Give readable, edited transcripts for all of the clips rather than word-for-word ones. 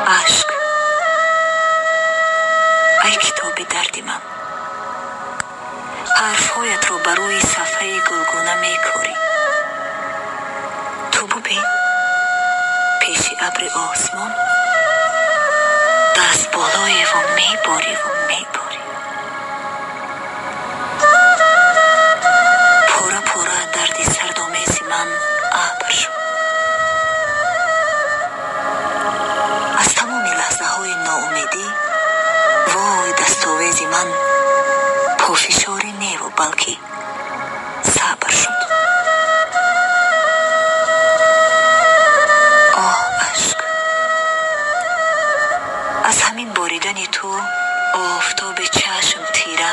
اشک، ای کتاب دردی من، حرفهایت رو بر روی صفحه گلگونه میکاری. تو ببین پیش ابر آسمان دست بالای و میباری و میباری. پوره پوره دردی سردآمیز من ابر شد. از تمام لحظه های ناامیدی وای دستاویز من پافشاری نی و بلکه صبر شد. آه اشک، از همین باریدن تو آفتاب چشم تیره،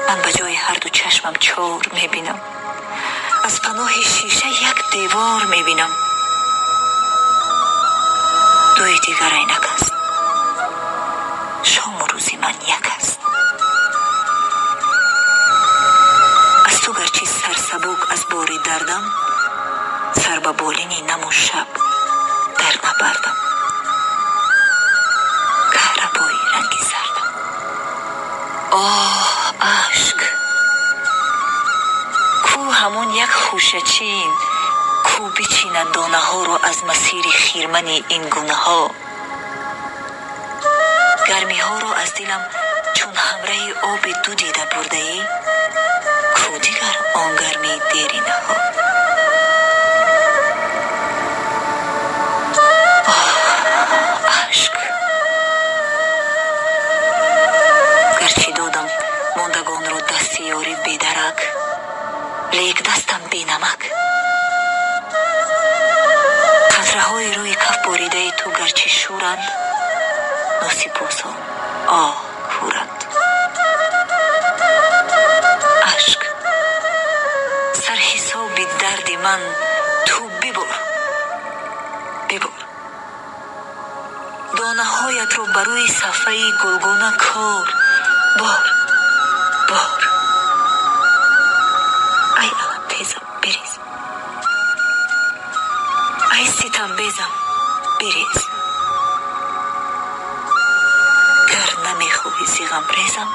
من به جای هر دو چشمم چار میبینم. از پناه شیشه یک دیوار میبینم. دوی دیگر اینک است. شام و روزی من یک است. از تو گرچه سر سبک از باری دردم، سر به بالینی نم و شب در نبردم. کهربایی رنگی زردم. آه اشک، کو همون یک خوشه چین کو بچیند دانه ها رو از مسیر خیرمن این گونه ها. گرمی ها رو از دلم چون همراه آب دو دیده برده ای، کو دیگر آن گرمی دیرینه ها. آه اشک، گرچه دادم ماندگان رو دست یاری بیدرک، لیک دستم بی نمک. قطره های روی کف باریده تو گرچه شورند، ناسپاسان آه کورند. اشک، سر حساب درد من تو ببر ببر. دانه هایت رو بروی صفحه گلگونه کار بار بار. ای علم تیزم بریز، ای ستم بیزم بریز. گر نمیخواهی زیغم ریزم